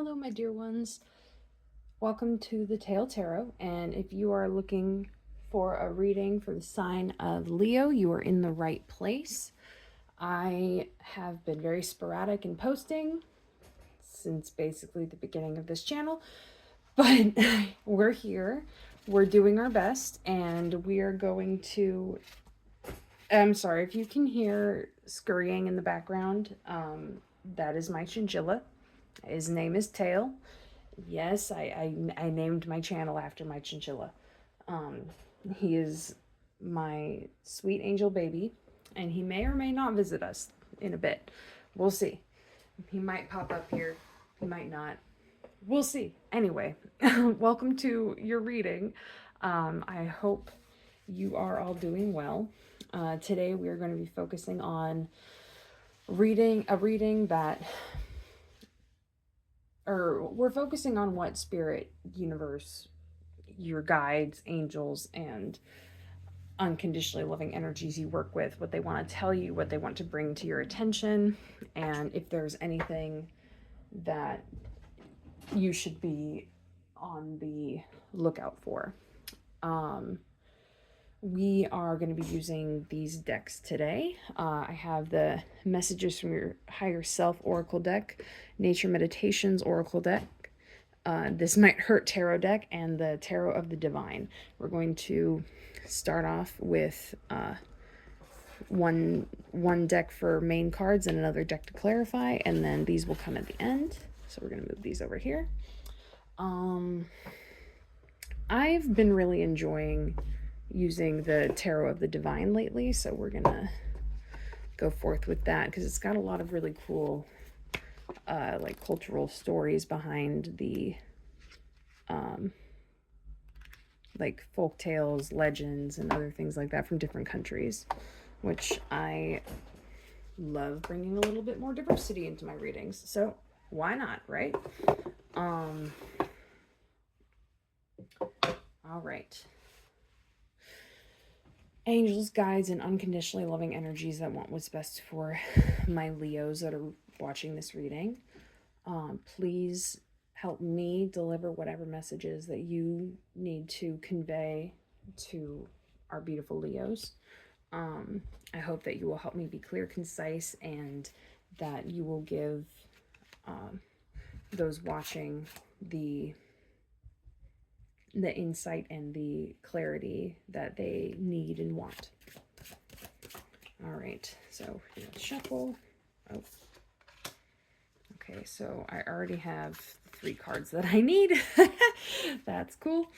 Hello, my dear ones. Welcome to the Tail Tarot. And if you are looking for a reading for the sign of Leo, you are in the right place. I have been very sporadic in posting since basically the beginning of this channel, but we're here. We're doing our best, and we are going to. I'm sorry if you can hear scurrying in the background. That is my chinchilla. His name is Tail. Yes, I named my channel after my chinchilla. Um, he is my sweet angel baby, and he may or may not visit us in a bit. We'll see. He might pop up here, he might not. We'll see. Anyway, welcome to your reading. I hope you are all doing well. Today we are going to be focusing on reading that or we're focusing on what spirit, universe, your guides, angels, and unconditionally loving energies you work with, what they want to tell you, what they want to bring to your attention, and if there's anything that you should be on the lookout for. We are going to be using these decks today. I have the Messages from Your Higher Self Oracle deck, Nature Meditations Oracle deck, This Might Hurt Tarot deck, and the Tarot of the Divine. We're going to start off with one deck for main cards and another deck to clarify, and then these will come at the end. So we're going to move these over here. I've been really enjoying using the Tarot of the Divine lately, so we're gonna go forth with that because it's got a lot of really cool like cultural stories behind the like folk tales, legends, and other things like that from different countries, which I love bringing a little bit more diversity into my readings, so why not, right? All right. Angels, guides, and unconditionally loving energies that want what's best for my Leos that are watching this reading. Please help me deliver whatever messages that you need to convey to our beautiful Leos. I hope that you will help me be clear, concise, and that you will give those watching the insight and the clarity that they need and want. All right, so let's shuffle. Oh, okay, so I already have 3 cards that I need. That's cool.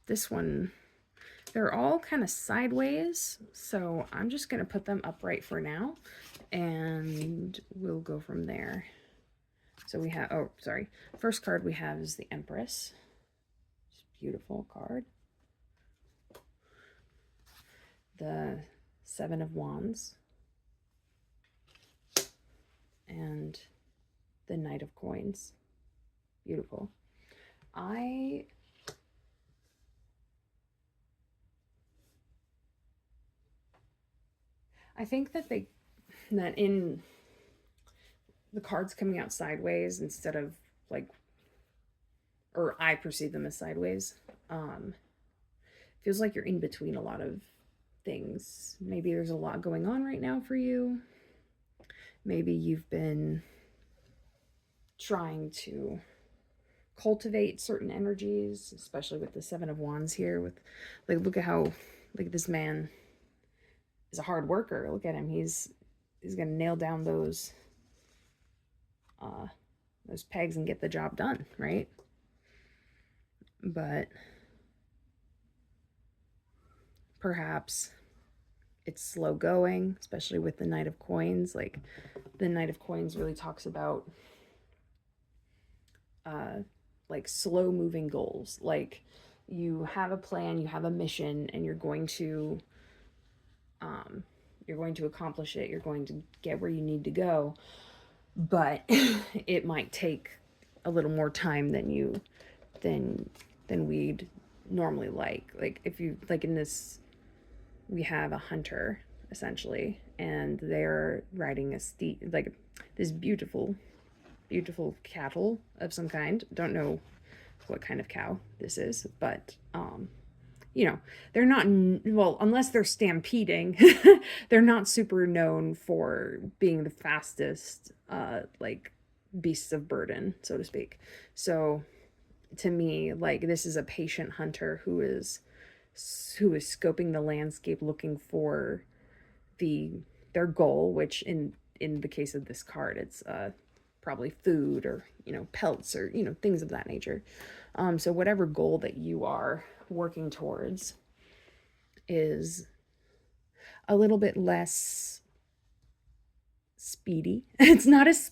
This one, they're all kind of sideways, so I'm just gonna put them upright for now, and we'll go from there. So we have, oh, sorry. First card we have is the Empress. Beautiful card. The 7 of Wands. And the Knight of Coins. Beautiful. I think that in the cards coming out sideways instead of like, or I perceive them as sideways, feels like you're in between a lot of things. Maybe there's a lot going on right now for you. Maybe you've been trying to cultivate certain energies, especially with the 7 of Wands here. With, like, look at how, like, this man is a hard worker. Look at him. He's gonna nail down those pegs and get the job done, right? But perhaps it's slow going, especially with the Knight of Coins. Like, the Knight of Coins really talks about like slow moving goals. Like, you have a plan, you have a mission, and you're going to accomplish it. You're going to get where you need to go, but it might take a little more time than we'd normally like. Like, if you, like, in this, we have a hunter essentially, and they're riding a steed, like this beautiful beautiful cattle of some kind. Don't know what kind of cow this is, but you know, they're not, well, unless they're stampeding, they're not super known for being the fastest, like, beasts of burden, so to speak. So to me, like, this is a patient hunter who is scoping the landscape, looking for the their goal, which in the case of this card, it's probably food, or pelts, or things of that nature. So whatever goal that you are working towards is a little bit less speedy. It's not as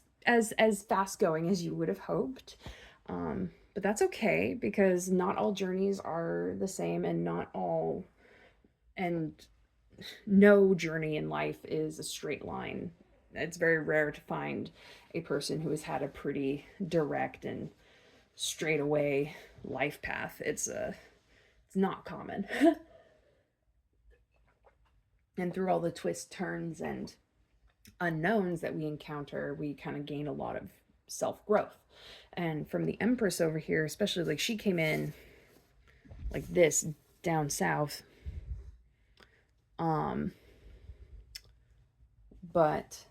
fast going as you would have hoped. But that's okay, because not all journeys are the same, and no journey in life is a straight line. It's very rare to find a person who has had a pretty direct and straight away life path. It's not common. And through all the twists, turns, and unknowns that we encounter, we kind of gain a lot of self-growth. And from the Empress over here, especially, like, she came in like this down south. But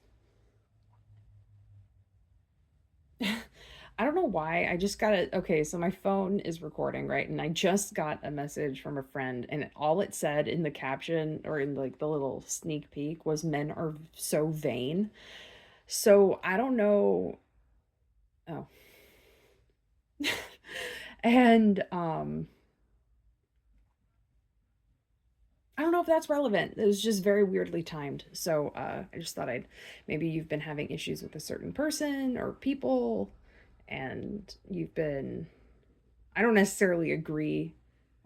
I don't know why. I just got it. Okay, so my phone is recording, right? And I just got a message from a friend, and all it said in the caption, or in like the little sneak peek, was "Men are so vain." So I don't know. Oh. And I don't know if that's relevant. It was just very weirdly timed. So I just thought maybe you've been having issues with a certain person or people, and I don't necessarily agree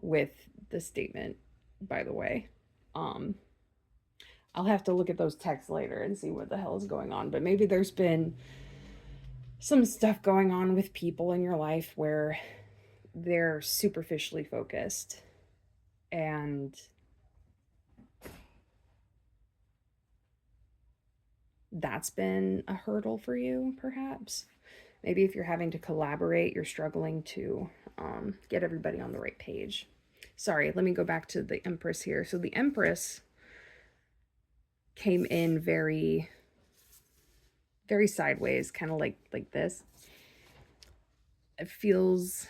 with the statement, by the way. I'll have to look at those texts later and see what the hell is going on. But maybe there's been some stuff going on with people in your life where they're superficially focused, and that's been a hurdle for you, perhaps. Maybe if you're having to collaborate, you're struggling to get everybody on the right page. Sorry, let me go back to the Empress here. So the Empress came in very, very sideways, kind of like this. It feels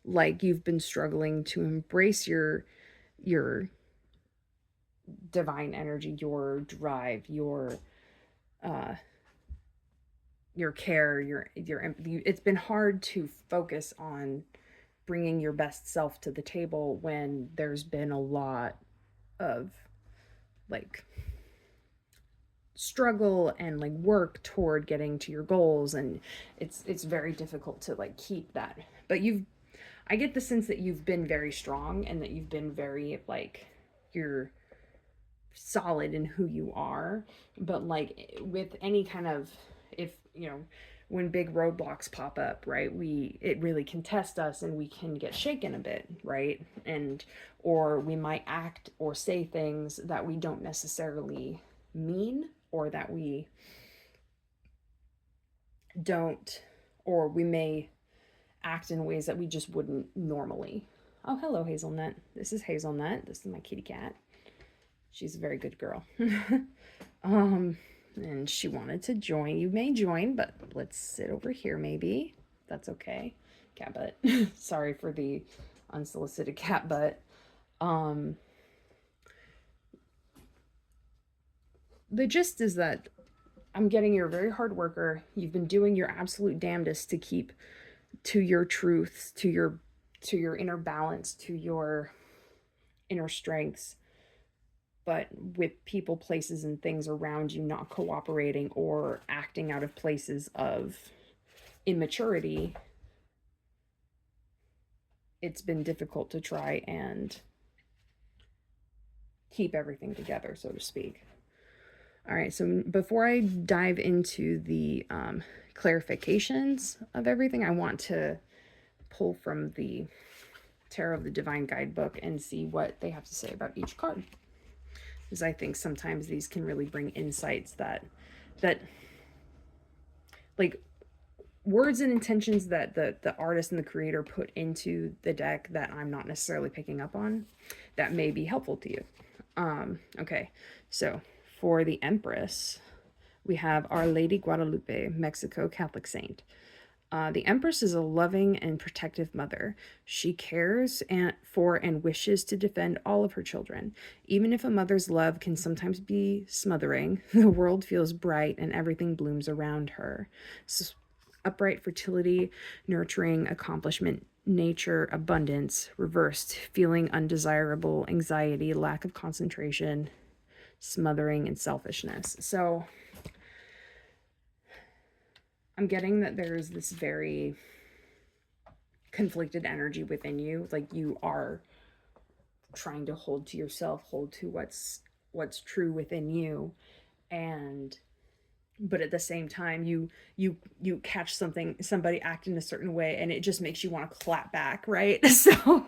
like you've been struggling to embrace your divine energy, your drive, your care, your empathy. It's been hard to focus on bringing your best self to the table when there's been a lot of, like, struggle and, like, work toward getting to your goals, and it's very difficult to, like, keep that. But I get the sense that you've been very strong, and that you've been very, like, you're solid in who you are. But, like, with any kind of, if when big roadblocks pop up, right, it really can test us, and we can get shaken a bit, right? Or we might act or say things that we don't necessarily mean, or that we don't, or we may act in ways that we just wouldn't normally. Oh, hello, Hazelnut. This is Hazelnut. This is my kitty cat. She's a very good girl. And she wanted to join. You may join, but let's sit over here, maybe. That's okay. Cat butt. Sorry for the unsolicited cat butt. The gist is that I'm getting you're a very hard worker. You've been doing your absolute damnedest to keep to your truths, to your inner balance, to your inner strengths. But with people, places, and things around you not cooperating, or acting out of places of immaturity, it's been difficult to try and keep everything together, so to speak. All right, so before I dive into the clarifications of everything, I want to pull from the Tarot of the Divine Guidebook and see what they have to say about each card. Because I think sometimes these can really bring insights that like, words and intentions that the artist and the creator put into the deck that I'm not necessarily picking up on that may be helpful to you. Okay, so for the Empress, we have Our Lady Guadalupe, Mexico Catholic saint. The Empress is a loving and protective mother. She cares for and wishes to defend all of her children. Even if a mother's love can sometimes be smothering, the world feels bright and everything blooms around her. So, upright fertility, nurturing, accomplishment, nature, abundance, reversed, feeling undesirable, anxiety, lack of concentration, smothering, and selfishness. So I'm getting that there's this very conflicted energy within you. Like you are trying to hold to yourself, hold to what's true within you. And but at the same time you catch somebody acting a certain way and it just makes you want to clap back, right? So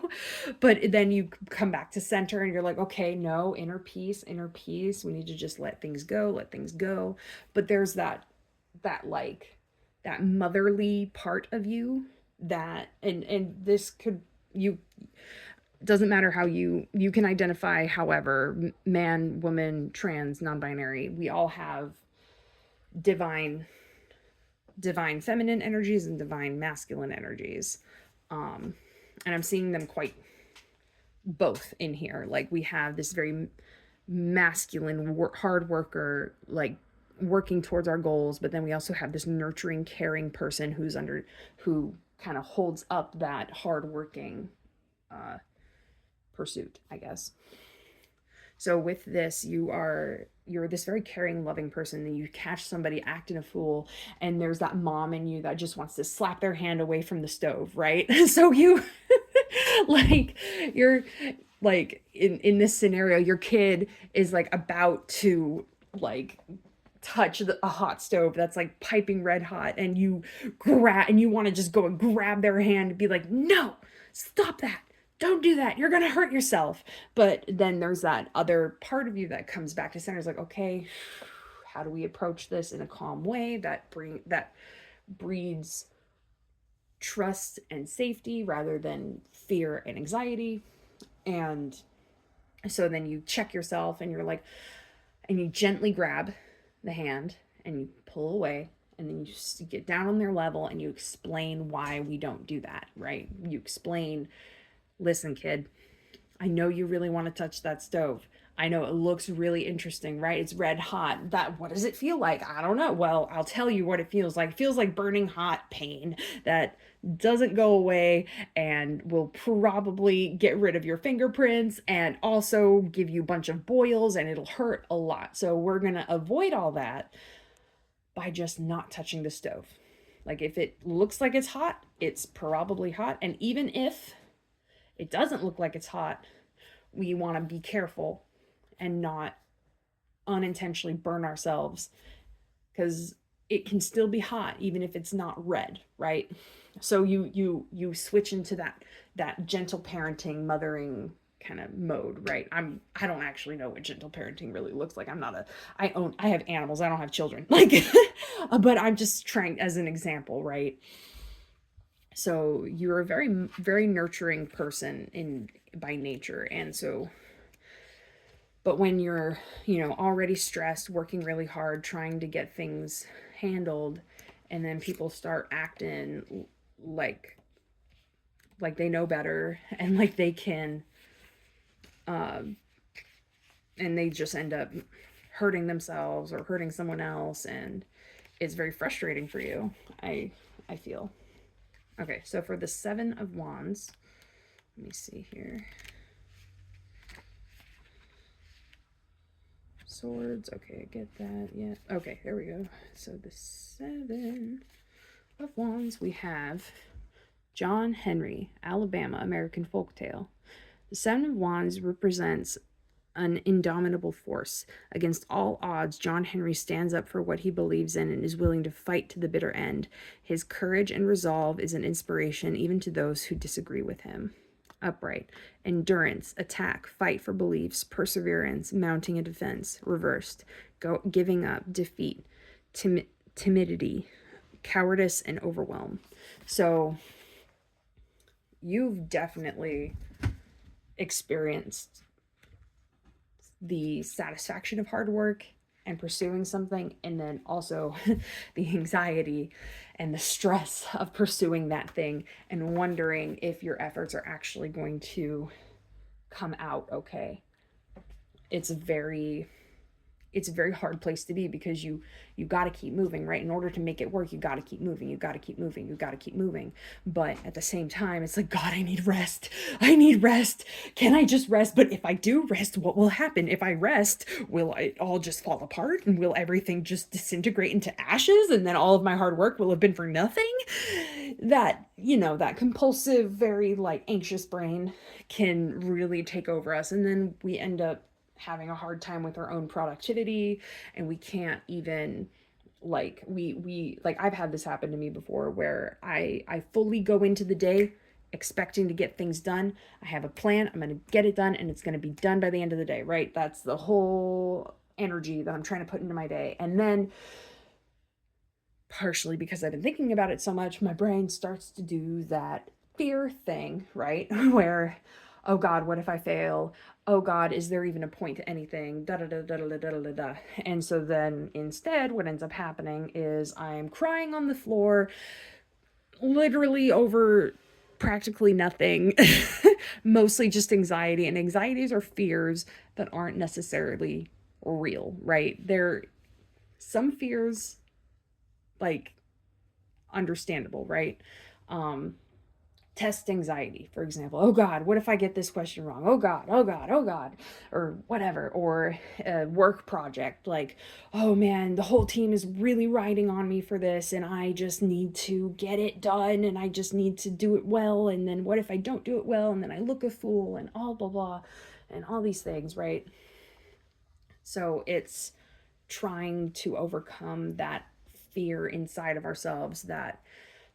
but then you come back to center and you're like, okay, no, inner peace, we need to just let things go. But there's that like that motherly part of you that and this could you doesn't matter how you can identify, however, man, woman, trans, non-binary, we all have divine feminine energies and divine masculine energies, and I'm seeing them quite both in here. Like we have this very masculine hard worker, like working towards our goals, but then we also have this nurturing, caring person who kind of holds up that hard working pursuit, I guess. So with this, you're this very caring, loving person, and you catch somebody acting a fool, and there's that mom in you that just wants to slap their hand away from the stove, right? So you like you're like in this scenario, your kid is like about to like touch a hot stove that's like piping red hot, and you want to just go and grab their hand and be like, no, stop that, don't do that, you're gonna hurt yourself. But then there's that other part of you that comes back to center. Is like, okay, how do we approach this in a calm way that breeds trust and safety rather than fear and anxiety? And so then you check yourself and you're like, and you gently grab the hand and you pull away, and then you just get down on their level and you explain why we don't do that, right? You explain, listen, kid, I know you really want to touch that stove. I know it looks really interesting, right? It's red hot. What does it feel like? I don't know. Well, I'll tell you what it feels like. It feels like burning hot pain that doesn't go away and will probably get rid of your fingerprints and also give you a bunch of boils, and it'll hurt a lot. So we're going to avoid all that by just not touching the stove. Like if it looks like it's hot, it's probably hot. And even if it doesn't look like it's hot, we want to be careful and not unintentionally burn ourselves, because it can still be hot even if it's not red, right? So you switch into that gentle parenting, mothering kind of mode, right? I don't actually know what gentle parenting really looks like. I have animals, I don't have children, like but I'm just trying as an example, right? So you're a very, very nurturing person by nature. And so, but when you're, already stressed, working really hard, trying to get things handled, and then people start acting like they know better and like they can, and they just end up hurting themselves or hurting someone else, and it's very frustrating for you, I feel. Okay, so for the Seven of Wands, let me see here. Swords, okay, I get that, yeah. Okay, there we go. So the Seven of Wands, we have John Henry, Alabama, American folktale. The Seven of Wands represents an indomitable force. Against all odds, John Henry stands up for what he believes in and is willing to fight to the bitter end. His courage and resolve is an inspiration even to those who disagree with him. Upright, endurance, attack, fight for beliefs, perseverance, mounting a defense. Reversed, giving up, defeat, timidity, cowardice and overwhelm. So you've definitely experienced the satisfaction of hard work and pursuing something, and then also the anxiety and the stress of pursuing that thing and wondering if your efforts are actually going to come out okay. It's a very hard place to be, because you got to keep moving, right? In order to make it work, you got to keep moving, you got to keep moving, you got to keep moving. But at the same time, it's like, God, I need rest. I need rest. Can I just rest? But if I do rest, what will happen? If I rest, will it all just fall apart, and will everything just disintegrate into ashes, and then all of my hard work will have been for nothing? That, that compulsive, very like anxious brain can really take over us, and then we end up having a hard time with our own productivity, and we can't even like we like, I've had this happen to me before, where I fully go into the day expecting to get things done. I have a plan, I'm going to get it done, and it's going to be done by the end of the day, right? That's the whole energy that I'm trying to put into my day. And then, partially because I've been thinking about it so much, my brain starts to do that fear thing, right? Where, oh God, what if I fail? Oh God, is there even a point to anything? Da da da da da da da da. And so then instead, what ends up happening is I'm crying on the floor, literally over practically nothing, mostly just anxiety. And anxieties are fears that aren't necessarily real, right? They're some fears, like, understandable, right? Test anxiety, for example. Oh God, what if I get this question wrong? Oh God, oh God, oh God, or whatever. Or a work project, like, oh man, the whole team is really riding on me for this, and I just need to get it done, and I just need to do it well. And then what if I don't do it well, and then I look a fool, and all blah blah, and all these things, right? So it's trying to overcome that fear inside of ourselves that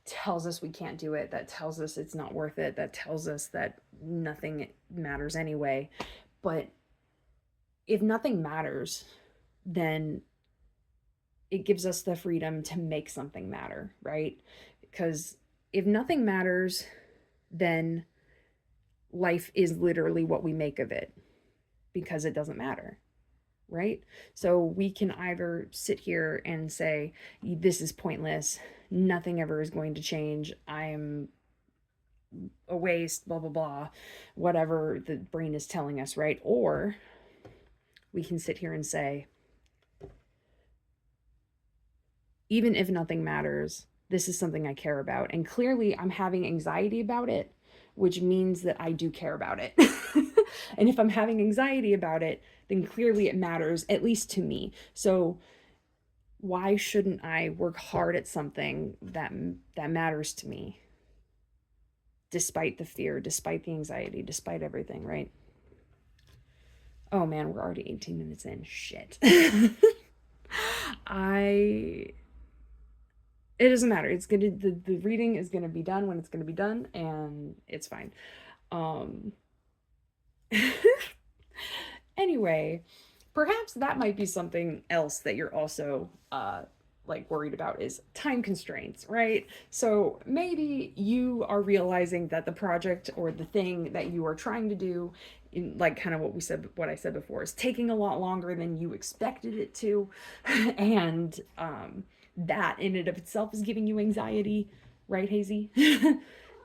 tells us we can't do it, that tells us it's not worth it, that tells us that nothing matters anyway. But if nothing matters, then it gives us the freedom to make something matter, right? Because if nothing matters, then life is literally what we make of it, because it doesn't matter, right? So we can either sit here and say, this is pointless, nothing ever is going to change, I'm a waste, blah, blah, blah, whatever the brain is telling us, right? Or we can sit here and say, even if nothing matters, this is something I care about. And clearly I'm having anxiety about it, which means that I do care about it. And if I'm having anxiety about it, then clearly it matters, at least to me. So why shouldn't I work hard at something that matters to me, despite the fear, despite the anxiety, despite everything, right? Oh man, we're already 18 minutes in. Shit. It doesn't matter. It's gonna, the reading is gonna be done when it's gonna be done, and it's fine. Anyway, perhaps that might be something else that you're also like worried about, is time constraints, right? So maybe you are realizing that the project or the thing that you are trying to do, in like kind of what I said before, is taking a lot longer than you expected it to. And that in and of itself is giving you anxiety, right, Hazy?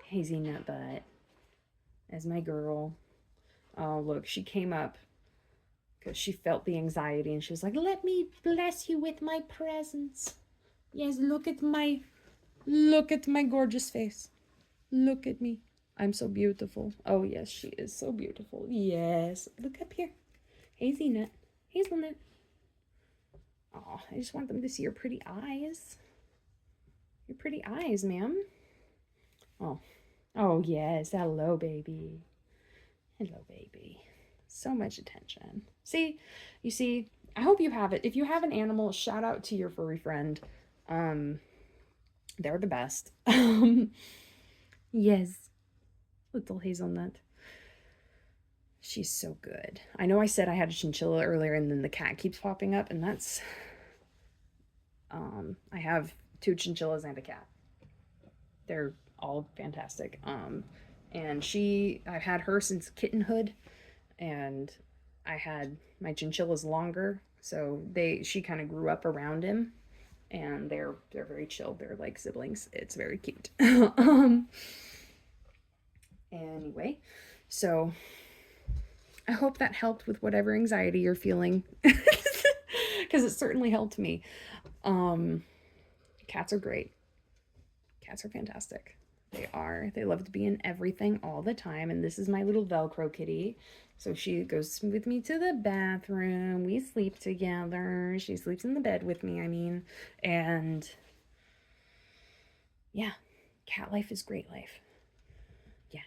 Hazy Nutbutt, as my girl. Oh, look, she came up because she felt the anxiety, and she was like, let me bless you with my presence. Yes, look at my gorgeous face. Look at me. I'm so beautiful. Oh yes, she is so beautiful. Yes, look up here. Hazelnut. Oh, I just want them to see your pretty eyes. Your pretty eyes, ma'am. Oh yes, hello baby. Hello baby. So much attention. See, you see, I hope you have it. If you have an animal, shout out to your furry friend. They're the best. Yes, little hazelnut. She's so good. I know I said I had a chinchilla earlier, and then the cat keeps popping up, and that's, I have 2 chinchillas and a cat. They're all fantastic. And I've had her since kittenhood, and I had my chinchillas longer, so she kind of grew up around him, and they're very chill. They're like siblings. It's very cute. Anyway, so I hope that helped with whatever anxiety you're feeling, because it certainly helped me. Cats are great. Cats are fantastic. They love to be in everything all the time, and this is my little Velcro kitty. So she goes with me to the bathroom. We sleep together. She sleeps in the bed with me, and yeah, cat life is great life. Yeah.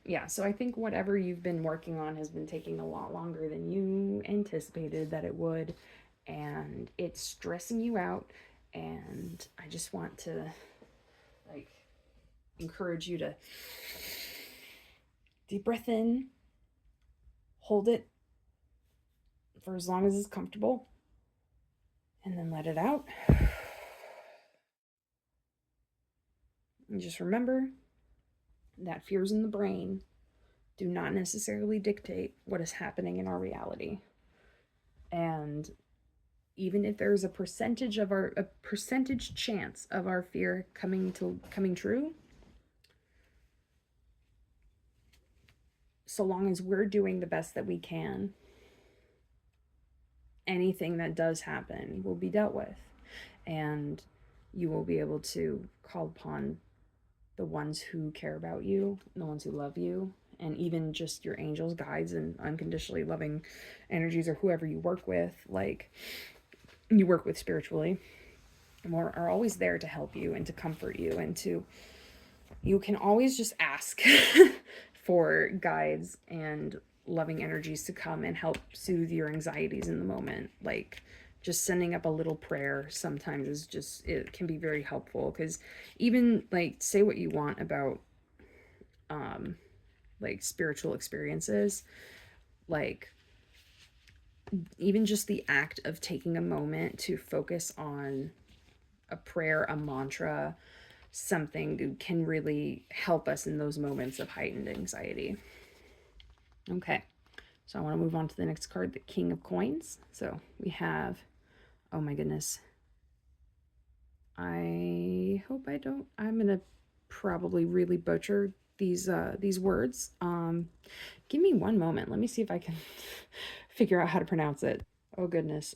Yeah, so I think whatever you've been working on has been taking a lot longer than you anticipated that it would, and it's stressing you out, and I just want to encourage you to deep breath in, hold it for as long as it's comfortable, and then let it out. And just remember that fears in the brain do not necessarily dictate what is happening in our reality. And even if there's a percentage chance of our fear coming true, so long as we're doing the best that we can, anything that does happen will be dealt with, and you will be able to call upon the ones who care about you, the ones who love you, and even just your angels, guides, and unconditionally loving energies, or whoever you work with, spiritually, are always there to help you and to comfort you, and you can always just ask for guides and loving energies to come and help soothe your anxieties in the moment. Just sending up a little prayer sometimes it can be very helpful, because even say what you want about spiritual experiences, even just the act of taking a moment to focus on a prayer, a mantra, something can really help us in those moments of heightened anxiety. Okay, so I want to move on to the next card, the King of Coins. So we have, oh my goodness, I hope I'm gonna probably really butcher these words. Give me one moment. Let me see if I can figure out how to pronounce it. Oh goodness.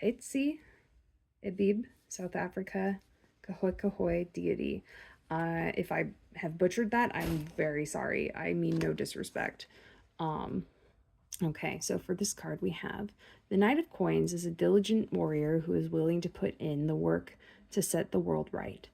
Hetsi Ibib, South Africa, Kahoy deity. If I have butchered that, I'm very sorry. I mean no disrespect. Okay, so for this card we have the Knight of Coins is a diligent warrior who is willing to put in the work to set the world right.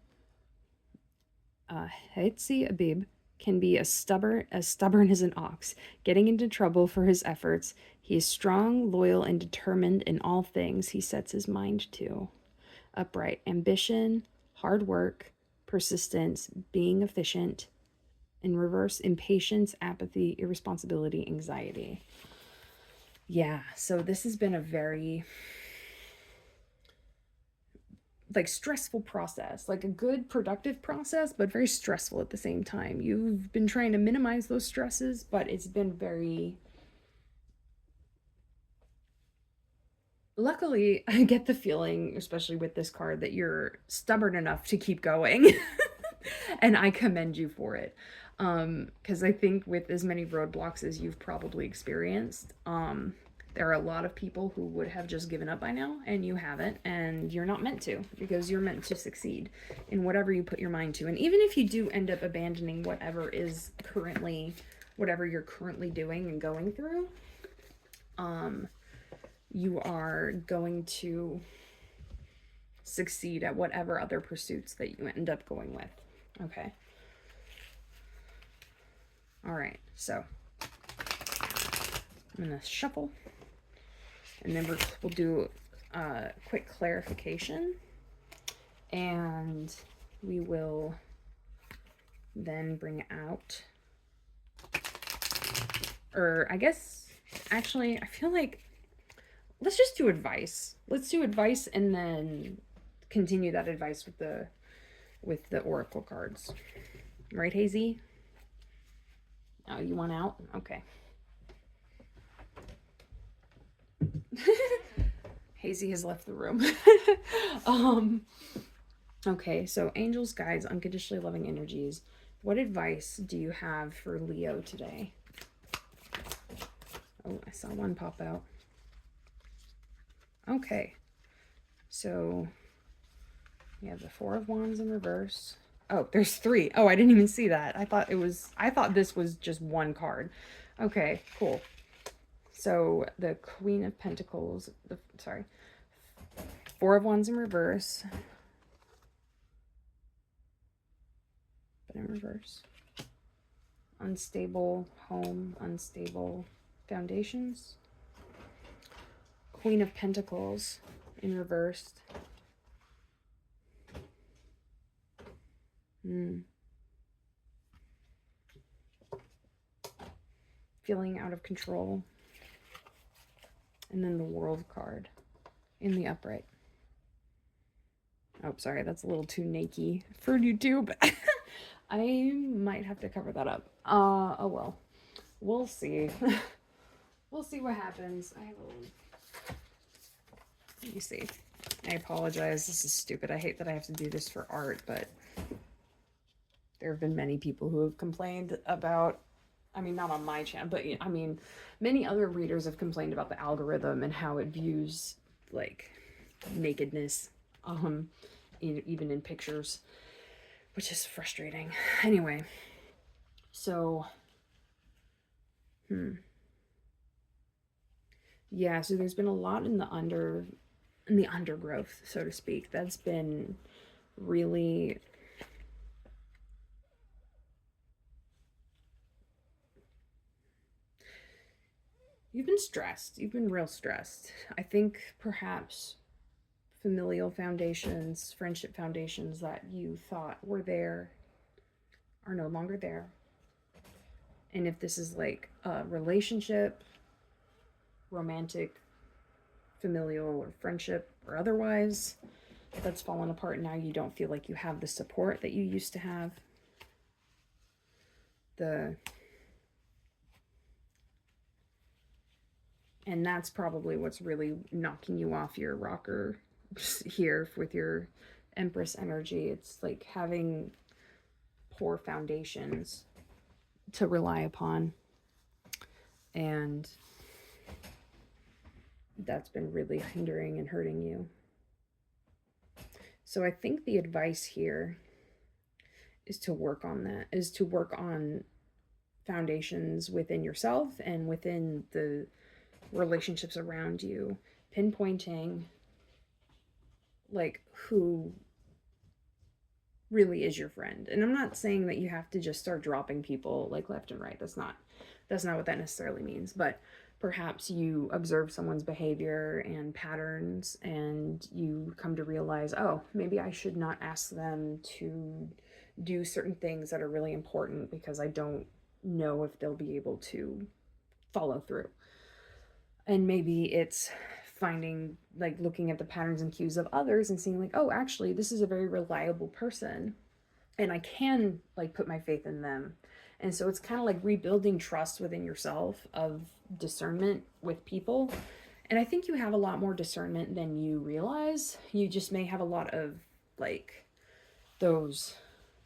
Hetsi Abib can be as stubborn as an ox, getting into trouble for his efforts. He is strong, loyal, and determined in all things he sets his mind to. Upright ambition, hard work, persistence, being efficient. In reverse, impatience, apathy, irresponsibility, anxiety. Yeah, so this has been a very stressful process, a good productive process, but very stressful at the same time. You've been trying to minimize those stresses, but it's been very... Luckily, I get the feeling, especially with this card, that you're stubborn enough to keep going. And I commend you for it. Because I think with as many roadblocks as you've probably experienced, there are a lot of people who would have just given up by now, and you haven't, and you're not meant to, because you're meant to succeed in whatever you put your mind to. And even if you do end up abandoning whatever you're currently doing and going through, you are going to succeed at whatever other pursuits that you end up going with. Okay. All right, so I'm gonna shuffle, and then we'll do a quick clarification, and we will then bring out, or I guess, actually, I feel like let's just do advice. Let's do advice and then continue that advice with the oracle cards. Right, Hazy? Oh, you want out? Okay. Hazy has left the room. Okay, so angels, guides, unconditionally loving energies. What advice do you have for Leo today? Oh, I saw one pop out. Okay, so we have the Four of Wands in reverse. Oh, there's three. Oh, I didn't even see that. I thought this was just one card. Okay, cool. So the Queen of Pentacles, sorry, Four of Wands in reverse. But in reverse. Unstable home, unstable foundations. Queen of Pentacles in reversed. Feeling out of control. And then the World card in the upright. Oh, sorry, that's a little too naked for YouTube. I might have to cover that up. Oh well. We'll see. We'll see what happens. Let me see. I apologize. This is stupid. I hate that I have to do this for art, but there have been many people who have complained about, I mean, not on my channel, but I mean, many other readers have complained about the algorithm and how it views like nakedness, even in pictures, which is frustrating. Anyway, so, yeah, so there's been a lot in the undergrowth, so to speak, that's been really you've been stressed. You've been real stressed. I think perhaps familial foundations, friendship foundations that you thought were there are no longer there. And if this is like a relationship, romantic, familial, or friendship, or otherwise, that's fallen apart now, you don't feel like you have the support that you used to have. And that's probably what's really knocking you off your rocker here with your Empress energy. It's like having poor foundations to rely upon. And that's been really hindering and hurting you. So I think the advice here is to work on that, is to work on foundations within yourself and within the relationships around you, pinpointing like who really is your friend. And I'm not saying that you have to just start dropping people like left and right. That's not what that necessarily means. But perhaps you observe someone's behavior and patterns and you come to realize, oh, maybe I should not ask them to do certain things that are really important because I don't know if they'll be able to follow through. And maybe it's finding, like, looking at the patterns and cues of others and seeing like, oh, actually this is a very reliable person and I can like put my faith in them. And so it's kind of like rebuilding trust within yourself of discernment with people. And I think you have a lot more discernment than you realize. You just may have a lot of like the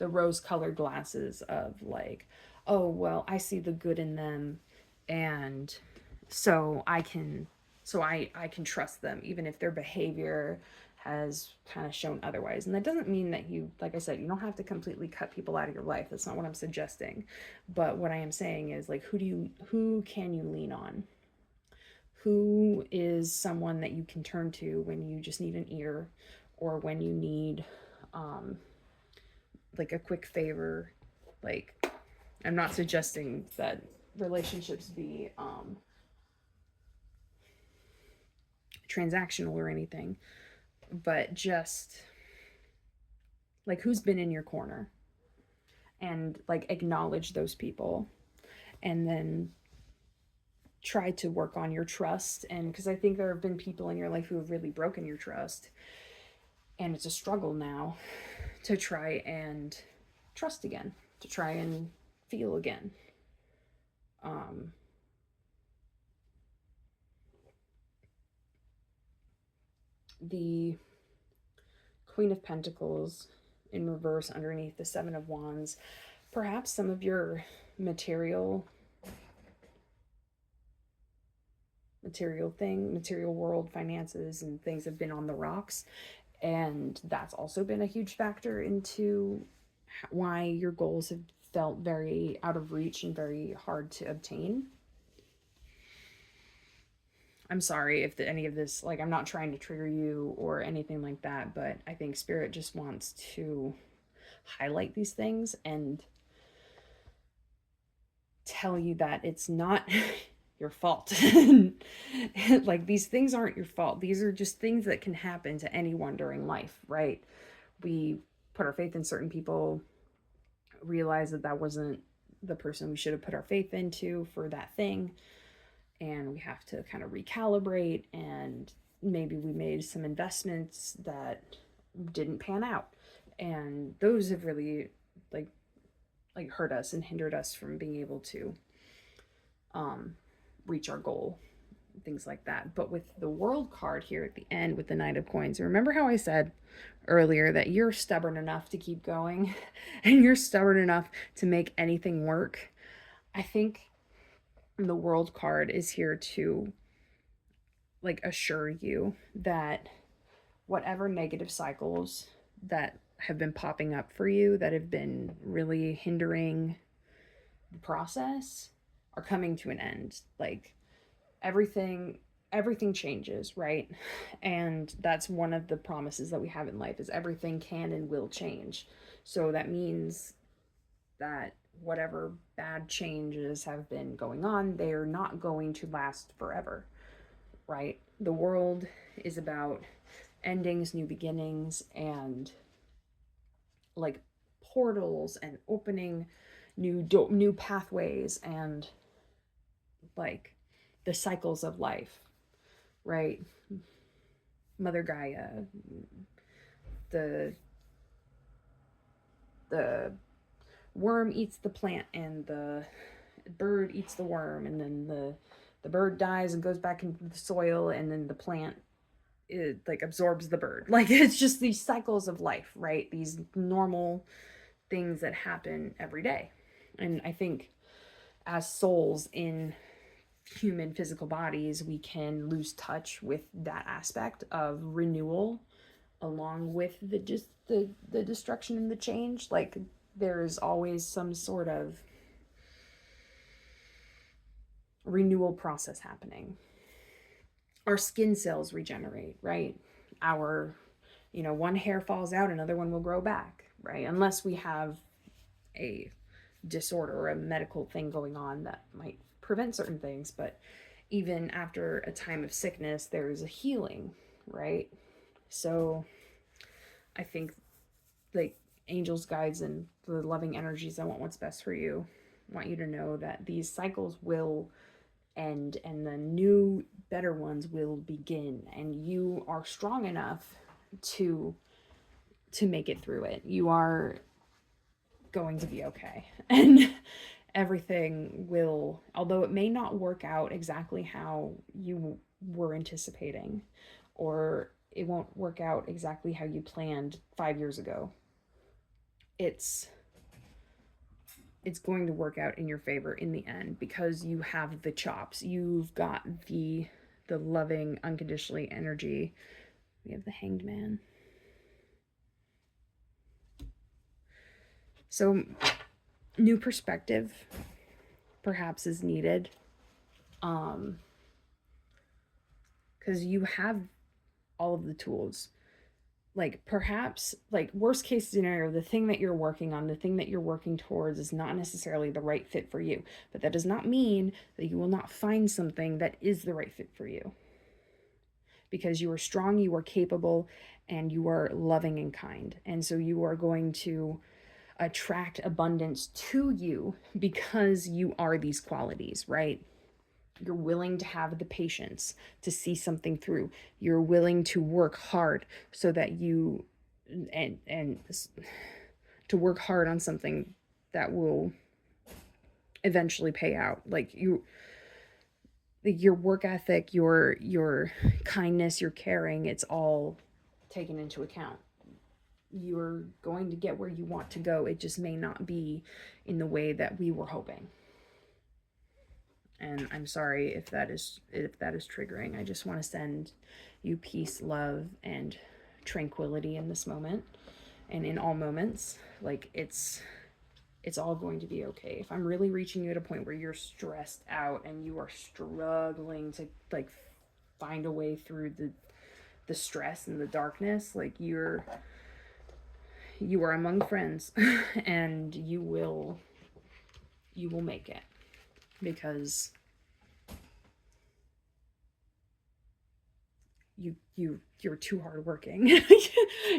rose colored glasses of like, oh, well, I see the good in them and so I can trust them even if their behavior has kind of shown otherwise. And that doesn't mean that you, like I said, you don't have to completely cut people out of your life. That's not what I'm suggesting. But what I am saying is like, who can you lean on? Who is someone that you can turn to when you just need an ear or when you need like a quick favor? Like, I'm not suggesting that relationships be transactional or anything, but just like who's been in your corner, and like acknowledge those people and then try to work on your trust. And because I think there have been people in your life who have really broken your trust, and it's a struggle now to try and trust again, to try and feel again. The Queen of Pentacles in reverse underneath the Seven of Wands. Perhaps some of your material world, finances and things have been on the rocks, and that's also been a huge factor into why your goals have felt very out of reach and very hard to obtain. I'm sorry if any of this, like, I'm not trying to trigger you or anything like that, but I think Spirit just wants to highlight these things and tell you that it's not your fault. Like, these things aren't your fault. These are just things that can happen to anyone during life, right? We put our faith in certain people, realize that that wasn't the person we should have put our faith into for that thing, and we have to kind of recalibrate, and maybe we made some investments that didn't pan out, and those have really like hurt us and hindered us from being able to reach our goal, things like that. But with the World card here at the end with the Knight of Coins, remember how I said earlier that you're stubborn enough to keep going and you're stubborn enough to make anything work? I think the World card is here to like assure you that whatever negative cycles that have been popping up for you that have been really hindering the process are coming to an end. Like, everything changes, right? And that's one of the promises that we have in life, is everything can and will change. So that means that whatever bad changes have been going on, they are not going to last forever, right? The world is about endings, new beginnings, and like portals and opening new pathways, and like the cycles of life, right? Mother Gaia, the worm eats the plant, and the bird eats the worm, and then the bird dies and goes back into the soil, and then the plant, it like absorbs the bird. Like, it's just these cycles of life, right? These normal things that happen every day. And I think as souls in human physical bodies, we can lose touch with that aspect of renewal, along with the destruction and the change. Like, there's always some sort of renewal process happening. Our skin cells regenerate, right? Our, one hair falls out, another one will grow back, right? Unless we have a disorder or a medical thing going on that might prevent certain things. But even after a time of sickness, there's a healing, right? So I think, like, angels, guides, and the loving energies that want what's best for you want you to know that these cycles will end and the new, better ones will begin, and you are strong enough to make it through it. You are going to be okay. And everything will, although it may not work out exactly how you were anticipating, or it won't work out exactly how you planned 5 years ago, it's going to work out in your favor in the end, because you have the chops. You've got the loving, unconditionally energy. We have the Hanged Man. So new perspective perhaps is needed, because you have all of the tools. Like, perhaps, like, worst case scenario, the thing that you're working on, the thing that you're working towards is not necessarily the right fit for you. But that does not mean that you will not find something that is the right fit for you. Because you are strong, you are capable, and you are loving and kind. And so you are going to attract abundance to you because you are these qualities, right? You're willing to have the patience to see something through. You're willing to work hard so that you and to work hard on something that will eventually pay out. Like your work ethic, your kindness, your caring, it's all taken into account. You're going to get where you want to go. It just may not be in the way that we were hoping. And I'm sorry if that is triggering. I just want to send you peace, love, and tranquility in this moment and in all moments. Like it's all going to be okay. If I'm really reaching you at a point where you're stressed out and you are struggling to like find a way through the stress and the darkness, like you are among friends and you will make it, because you're too hardworking.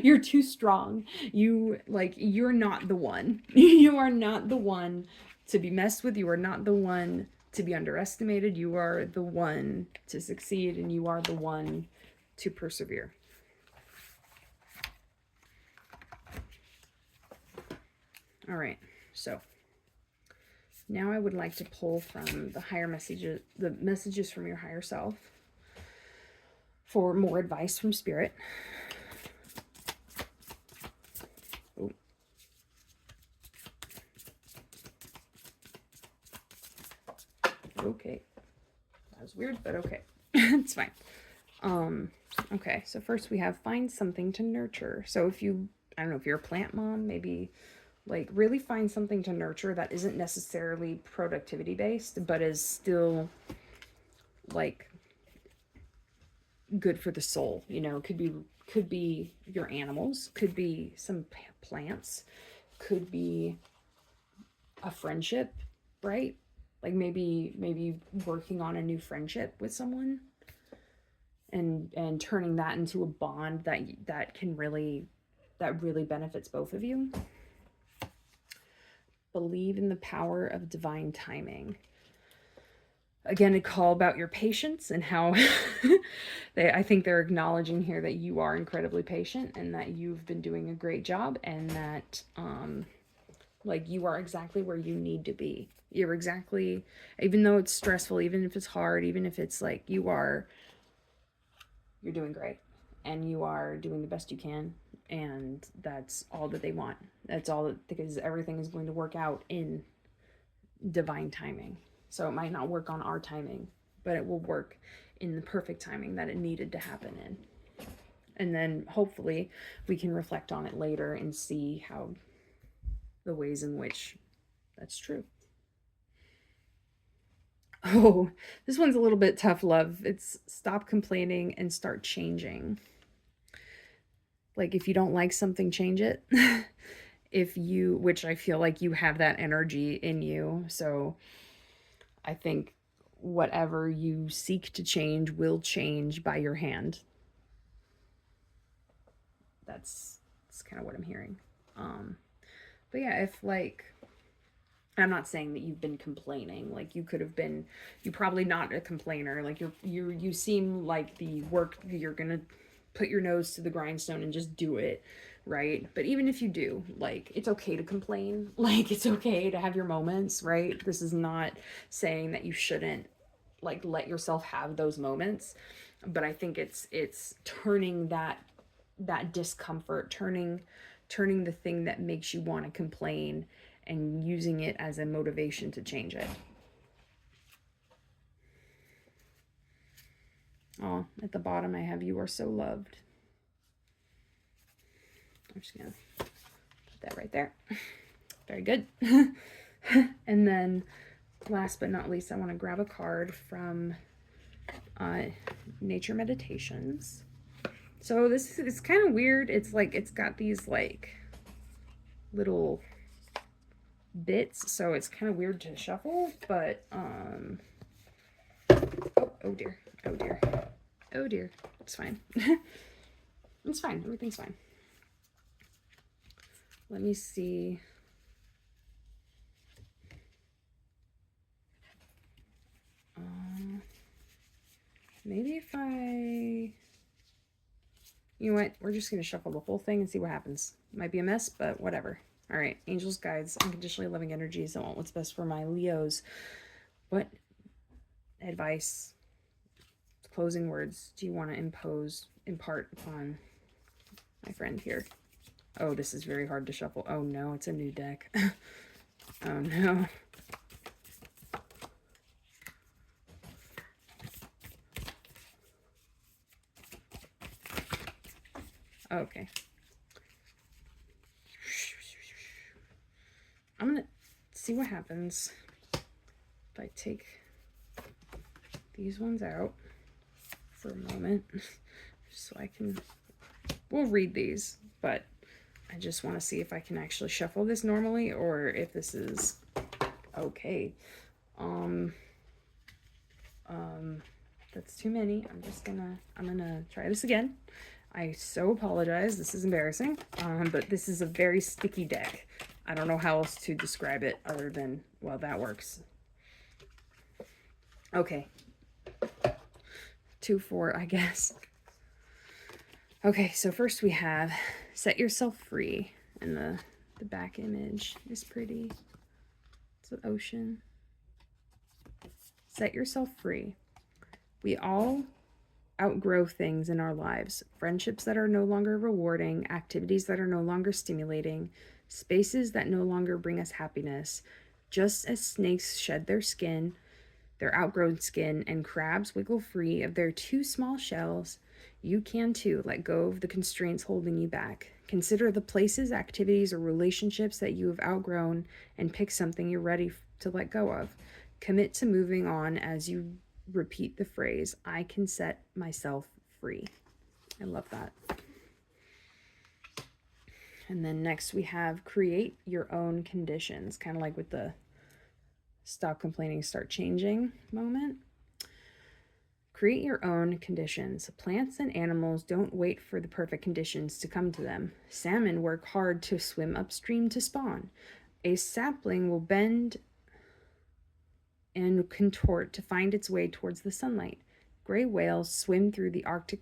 You're too strong. You're not the one. You are not the one to be messed with. You are not the one to be underestimated. You are the one to succeed, and you are the one to persevere. All right, so now I would like to pull from the higher messages, the messages from your higher self, for more advice from Spirit. Oh. Okay. That was weird, but okay. It's fine. Okay, so first we have find something to nurture. So if you, I don't know, if you're a plant mom, maybe like really find something to nurture that isn't necessarily productivity based, but is still like good for the soul. You know, could be your animals, could be some plants, could be a friendship, right? Like maybe working on a new friendship with someone and turning that into a bond that really benefits both of you. Believe in the power of divine timing. Again, a call about your patience and how I think they're acknowledging here that you are incredibly patient and that you've been doing a great job, and that like you are exactly where you need to be. You're exactly, even though it's stressful, even if it's hard, even if it's like you're doing great and you are doing the best you can, and that's all that they want. That's all that, because everything is going to work out in divine timing. So it might not work on our timing, but it will work in the perfect timing that it needed to happen in. And then hopefully we can reflect on it later and see how the ways in which that's true. Oh, this one's a little bit tough, love. It's stop complaining and start changing. Like if you don't like something, change it. Which I feel like you have that energy in you. So I think whatever you seek to change will change by your hand. That's kind of what I'm hearing. But yeah, if like, I'm not saying that you've been complaining. Like you're probably not a complainer. Like you seem like the work, you're gonna put your nose to the grindstone and just do it, right? But even if you do, like, it's okay to complain. Like it's okay to have your moments, right? This is not saying that you shouldn't like let yourself have those moments, but I think it's turning that discomfort, turning the thing that makes you want to complain and using it as a motivation to change it. Oh, at the bottom I have you are so loved. I'm just gonna put that right there. Very good. And then last but not least, I want to grab a card from Nature Meditations. So this is kind of weird. It's like it's got these like little bits, so it's kind of weird to shuffle, but oh dear, it's fine. It's fine, everything's fine. Let me see. maybe if you know what? We're just going to shuffle the whole thing and see what happens. Might be a mess, but whatever. All right. Angels, guides, unconditionally loving energies. I want what's best for my Leos. What advice, closing words do you want to impart upon my friend here? Oh, this is very hard to shuffle. Oh no, it's a new deck. Oh no. Okay. I'm gonna see what happens if I take these ones out for a moment, so I can, we'll read these, but I just want to see if I can actually shuffle this normally or if this is okay. That's too many. I'm gonna try this again. I so apologize. This is embarrassing. But this is a very sticky deck. I don't know how else to describe it other than, well, that works. Okay. 2-4, I guess. Okay, so first we have set yourself free, and the back image is pretty. It's an ocean. Set yourself free. We all outgrow things in our lives. Friendships that are no longer rewarding, activities that are no longer stimulating, spaces that no longer bring us happiness. Just as snakes shed their skin, their outgrown skin, and crabs wiggle free of their too small shells, you can too let go of the constraints holding you back. Consider the places, activities, or relationships that you have outgrown and pick something you're ready to let go of. Commit to moving on as you repeat the phrase, I can set myself free. I love that. And then next we have create your own conditions, kind of like with the stop complaining, start changing moment. Create your own conditions. Plants and animals don't wait for the perfect conditions to come to them. Salmon work hard to swim upstream to spawn. A sapling will bend and contort to find its way towards the sunlight. Gray whales swim through the Arctic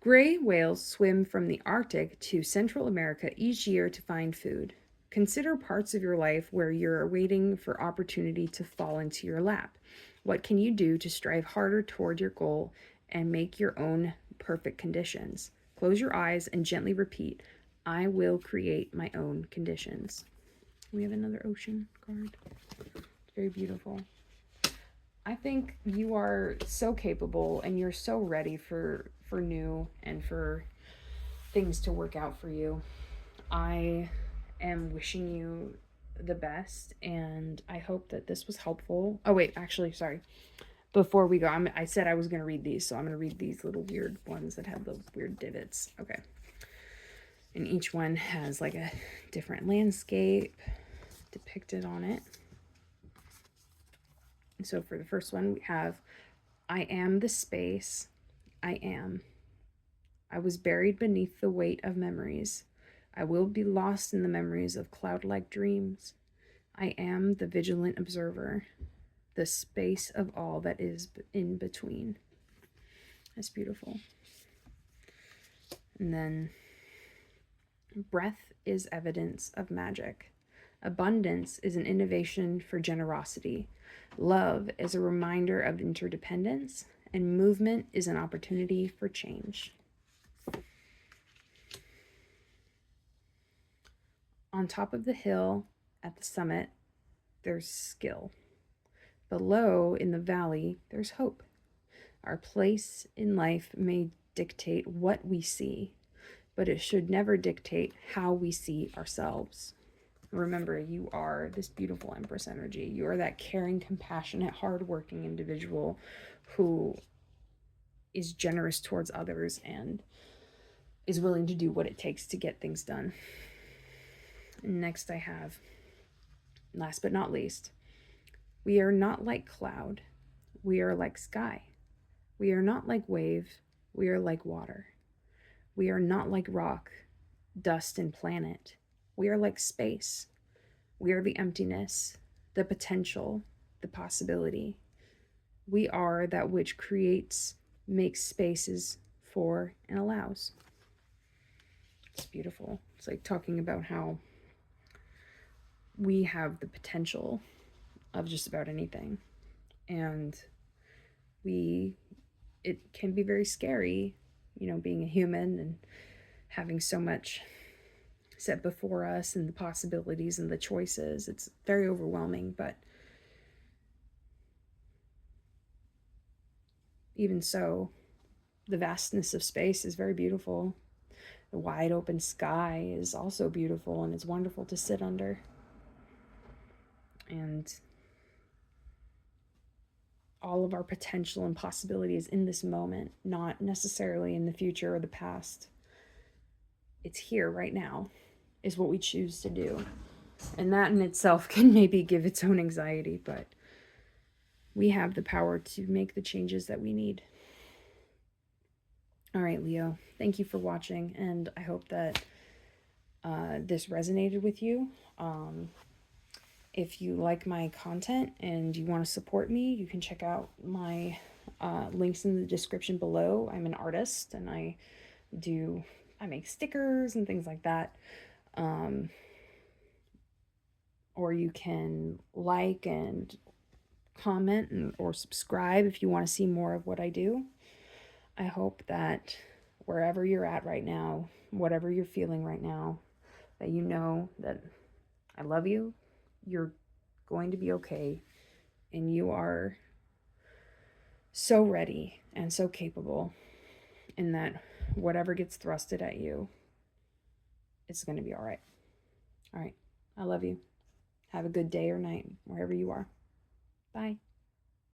Gray whales swim from the Arctic to Central America each year to find food. Consider parts of your life where you're waiting for opportunity to fall into your lap. What can you do to strive harder toward your goal and make your own perfect conditions? Close your eyes and gently repeat, I will create my own conditions. We have another ocean card. It's very beautiful. I think you are so capable and you're so ready for new and for things to work out for you. I am wishing you the best, and I hope that this was helpful. Oh wait, actually, sorry. Before we go, I said I was going to read these, so I'm going to read these little weird ones that have the weird divots. Okay. And each one has like a different landscape depicted on it. So for the first one, we have, I am the space I am. I was buried beneath the weight of memories. I will be lost in the memories of cloud-like dreams. I am the vigilant observer, the space of all that is in between. That's beautiful. And then, breath is evidence of magic. Abundance is an innovation for generosity. Love is a reminder of interdependence, and movement is an opportunity for change. On top of the hill, at the summit, there's skill. Below, in the valley, there's hope. Our place in life may dictate what we see, but it should never dictate how we see ourselves. Remember, you are this beautiful Empress energy. You are that caring, compassionate, hardworking individual who is generous towards others and is willing to do what it takes to get things done. And next I have, last but not least, we are not like cloud. We are like sky. We are not like wave. We are like water. We are not like rock, dust, and planet. We are like space. We are the emptiness, the potential, the possibility. We are that which creates, makes spaces for, and allows. It's beautiful. It's like talking about how we have the potential of just about anything. And it can be very scary, being a human and having so much set before us and the possibilities and the choices. It's very overwhelming, but even so, the vastness of space is very beautiful. The wide open sky is also beautiful, and it's wonderful to sit under. And all of our potential and possibilities in this moment, not necessarily in the future or the past. It's here right now, is what we choose to do. And that in itself can maybe give its own anxiety, but we have the power to make the changes that we need. All right, Leo, thank you for watching, and I hope that this resonated with you. If you like my content and you want to support me, you can check out my links in the description below. I'm an artist, and I make stickers and things like that. Or you can like and comment or subscribe if you want to see more of what I do. I hope that wherever you're at right now, whatever you're feeling right now, that you know that I love you, you're going to be okay, and you are so ready and so capable, and that whatever gets thrusted at you, it's going to be all right. All right. I love you. Have a good day or night, wherever you are. Bye.